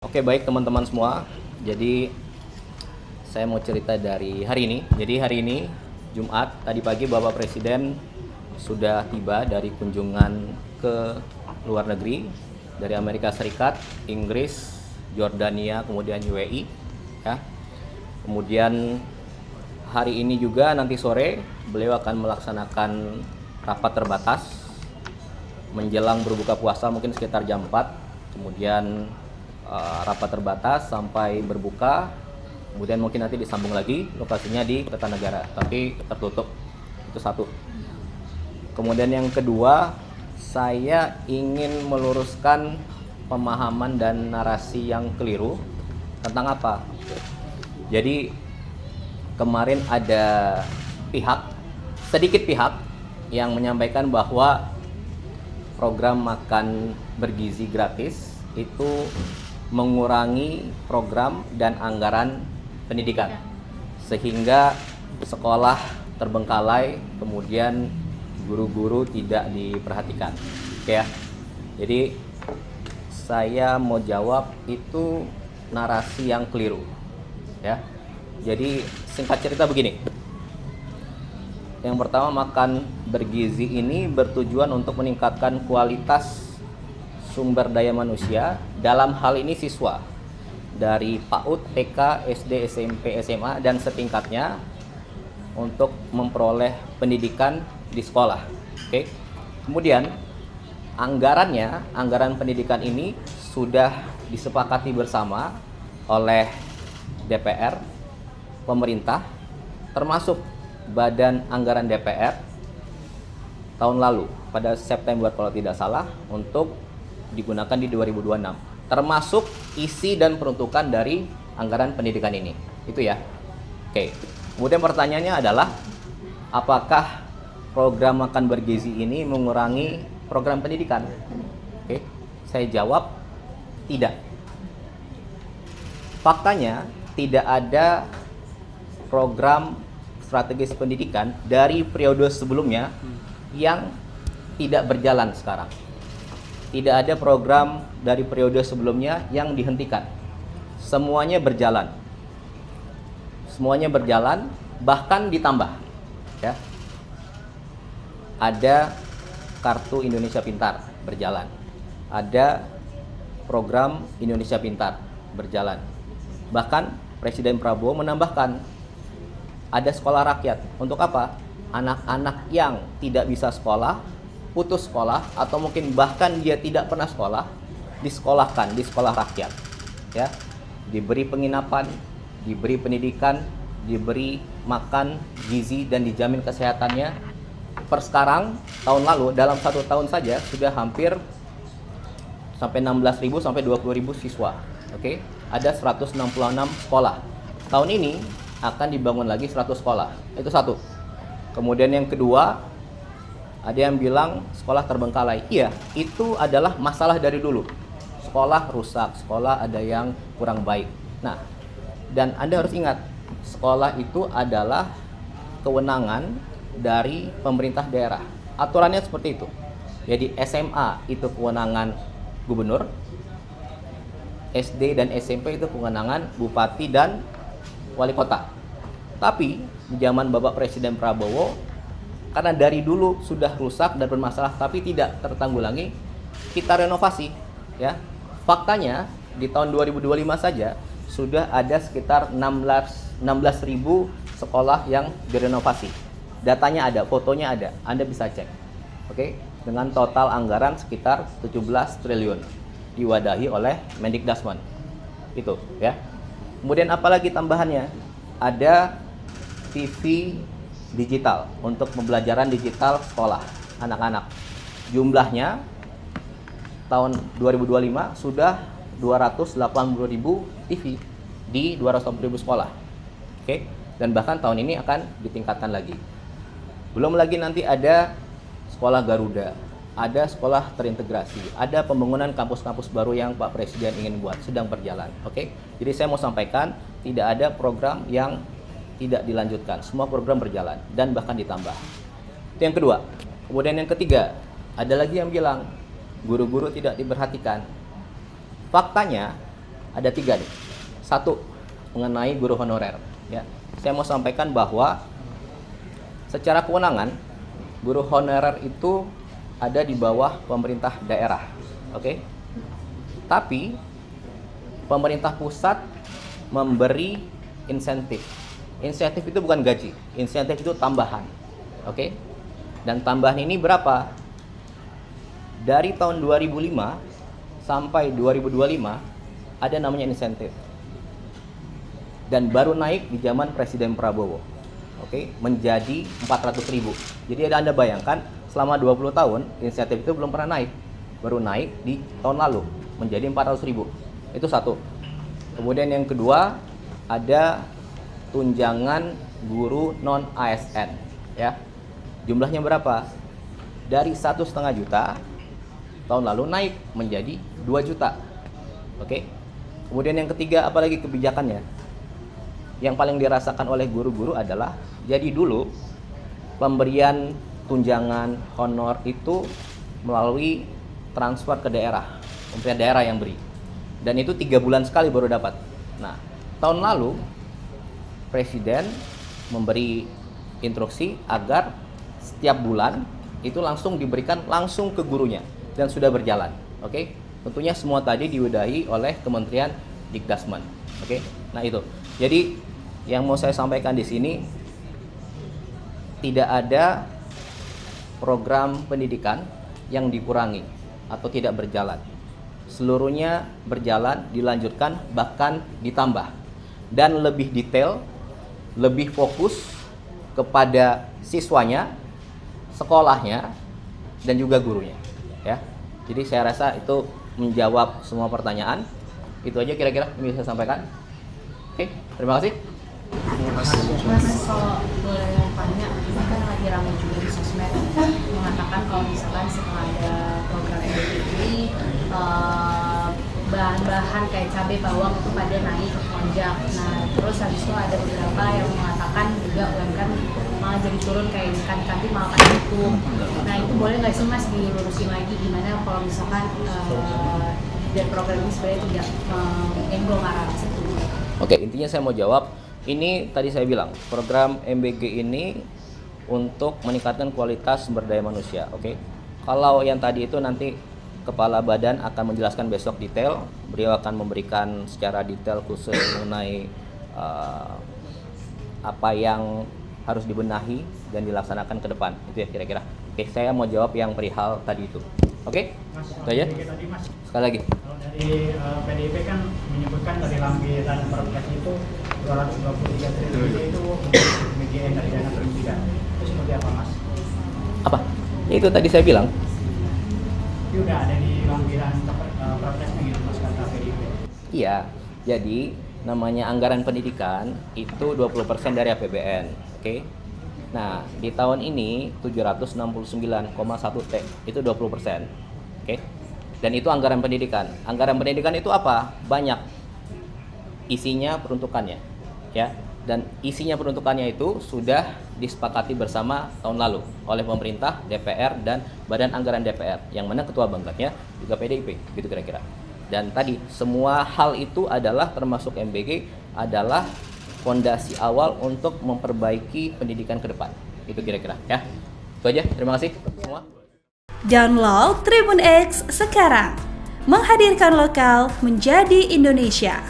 Oke, baik teman-teman semua. Jadi saya mau cerita dari hari ini. Jadi hari ini Jumat tadi pagi Bapak Presiden sudah tiba dari kunjungan ke luar negeri dari Amerika Serikat, Inggris, Jordania, kemudian UAE ya. Kemudian hari ini juga nanti sore beliau akan melaksanakan rapat terbatas menjelang berbuka puasa mungkin sekitar jam 4. Kemudian rapat terbatas sampai berbuka, kemudian mungkin nanti disambung lagi, lokasinya di Kertanegara tapi tertutup. Itu satu. Kemudian yang kedua, saya ingin meluruskan pemahaman dan narasi yang keliru tentang apa. Jadi kemarin ada sedikit pihak yang menyampaikan bahwa program makan bergizi gratis itu mengurangi program dan anggaran pendidikan sehingga sekolah terbengkalai, kemudian guru-guru tidak diperhatikan. Oke ya. Jadi saya mau jawab itu narasi yang keliru ya. Jadi singkat cerita begini. Yang pertama, makan bergizi ini bertujuan untuk meningkatkan kualitas sumber daya manusia, dalam hal ini siswa dari PAUD, TK, SD, SMP, SMA dan setingkatnya untuk memperoleh pendidikan di sekolah. Oke. Kemudian anggaran pendidikan ini sudah disepakati bersama oleh DPR, pemerintah, termasuk Badan Anggaran DPR tahun lalu pada September kalau tidak salah untuk digunakan di 2026, termasuk isi dan peruntukan dari anggaran pendidikan ini. Itu ya. Oke. Kemudian pertanyaannya adalah apakah program makan bergizi ini mengurangi program pendidikan? Oke. Saya jawab tidak. Faktanya tidak ada program strategis pendidikan dari periode sebelumnya yang tidak berjalan sekarang. Tidak ada program dari periode sebelumnya yang dihentikan. Semuanya berjalan. Semuanya berjalan, bahkan ditambah. Ya. Ada Kartu Indonesia Pintar berjalan. Ada program Indonesia Pintar berjalan. Bahkan Presiden Prabowo menambahkan ada sekolah rakyat. Untuk apa? Anak-anak yang tidak bisa sekolah, putus sekolah, atau mungkin bahkan dia tidak pernah sekolah, disekolahkan di sekolah rakyat ya, diberi penginapan, diberi pendidikan, diberi makan gizi dan dijamin kesehatannya. Per sekarang, tahun lalu dalam 1 tahun saja sudah hampir sampai 16.000 sampai 20.000 siswa. Oke, ada 166 sekolah. Tahun ini akan dibangun lagi 100 sekolah. Itu satu. Kemudian yang kedua, ada yang bilang sekolah terbengkalai. Iya, itu adalah masalah dari dulu. Sekolah rusak, sekolah ada yang kurang baik. Nah, dan Anda harus ingat, sekolah itu adalah kewenangan dari pemerintah daerah. Aturannya seperti itu. Jadi SMA itu kewenangan gubernur, SD dan SMP itu kewenangan bupati dan wali kota. Tapi di zaman Bapak Presiden Prabowo, karena dari dulu sudah rusak dan bermasalah tapi tidak tertanggulangi, kita renovasi ya. Faktanya di tahun 2025 saja sudah ada sekitar 16.000 sekolah yang direnovasi. Datanya ada, fotonya ada, Anda bisa cek. Oke, dengan total anggaran sekitar 17 triliun diwadahi oleh Mendikbudrismen. Itu ya. Kemudian apalagi tambahannya? Ada TV digital untuk pembelajaran digital sekolah anak-anak. Jumlahnya tahun 2025 sudah 280.000 TV di 280.000 sekolah. Oke, dan bahkan tahun ini akan ditingkatkan lagi. Belum lagi nanti ada sekolah Garuda, ada sekolah terintegrasi, ada pembangunan kampus-kampus baru yang Pak Presiden ingin buat, sedang berjalan. Oke, jadi saya mau sampaikan tidak ada program yang tidak dilanjutkan, semua program berjalan dan bahkan ditambah. Itu yang kedua. Kemudian yang ketiga, ada lagi yang bilang guru-guru tidak diperhatikan. Faktanya ada 3 nih. Satu, mengenai guru honorer. Ya, saya mau sampaikan bahwa secara kewenangan guru honorer itu ada di bawah pemerintah daerah, oke? Tapi pemerintah pusat memberi insentif. Insentif itu bukan gaji, insentif itu tambahan, oke? Dan tambahan ini berapa? Dari tahun 2005 sampai 2025 ada namanya insentif. Dan baru naik di zaman Presiden Prabowo, oke, menjadi 400.000. Jadi Anda bayangkan selama 20 tahun insentif itu belum pernah naik. Baru naik di tahun lalu menjadi 400.000. Itu satu. Kemudian yang kedua, ada tunjangan guru non ASN, ya. Jumlahnya berapa? Dari 1,5 juta tahun lalu naik menjadi 2 juta. Oke. Kemudian yang ketiga, apalagi kebijakannya? Yang paling dirasakan oleh guru-guru adalah, jadi dulu pemberian tunjangan honor itu melalui transfer ke daerah, pemerintah daerah yang beri. Dan itu 3 bulan sekali baru dapat. Nah, tahun lalu Presiden memberi instruksi agar setiap bulan itu langsung diberikan langsung ke gurunya, dan sudah berjalan. Oke, tentunya semua tadi diwadahi oleh Kementerian Dikdasmen. Oke, nah itu. Jadi yang mau saya sampaikan di sini, tidak ada program pendidikan yang dikurangi atau tidak berjalan. Seluruhnya berjalan, dilanjutkan, bahkan ditambah. Dan lebih detail, lebih fokus kepada siswanya, sekolahnya, dan juga gurunya. Ya. Jadi saya rasa itu menjawab semua pertanyaan. Itu aja kira-kira yang bisa saya sampaikan. Oke, terima kasih. Mas, kalau boleh tanya, ini kan lagi ramai juga di sosmed mengatakan kalau misalkan setelah ada program MBG ini bahan-bahan kayak cabai bawang itu pada naik melonjak. Nah, terus habis itu ada beberapa yang mengatakan juga UMKM malah jadi turun, kayak ikan-ikan malah pada tutup. Nah, itu boleh nggak sih Mas dilurusin lagi gimana kalau misalkan dan program ini sebenarnya tidak menyenggol arah situ? Oke, intinya saya mau jawab. Ini tadi saya bilang, program MBG ini untuk meningkatkan kualitas sumber daya manusia. Oke, kalau yang tadi itu nanti Kepala Badan akan menjelaskan besok detail. Beliau akan memberikan secara detail khusus mengenai apa yang harus dibenahi dan dilaksanakan ke depan. Itu ya kira-kira. Oke, saya mau jawab yang perihal tadi itu. Oke, itu aja. Sekali lagi. Kalau dari PDIP kan menyebutkan dari lampiran Perpres itu 223 triliun itu BGN dari dana pendidikan. Itu seperti apa, Mas? Apa? Ya, itu tadi saya bilang. Itu udah ada di lampiran Perpresnya gitu, Mas, kata PDIP. Iya, jadi namanya anggaran pendidikan itu 20% dari APBN. Oke. Nah, di tahun ini 769,1 T itu 20%. Oke. Dan itu anggaran pendidikan. Anggaran pendidikan itu apa? Banyak. Isinya peruntukannya, ya. Dan isinya peruntukannya itu sudah disepakati bersama tahun lalu oleh pemerintah, DPR dan Badan Anggaran DPR, yang mana ketua bangkatnya juga PDIP, gitu kira-kira. Dan tadi semua hal itu adalah termasuk MBG adalah fondasi awal untuk memperbaiki pendidikan ke depan. Itu kira-kira, ya. Itu aja. Terima kasih semua. Download Tribun X sekarang. Menghadirkan lokal menjadi Indonesia.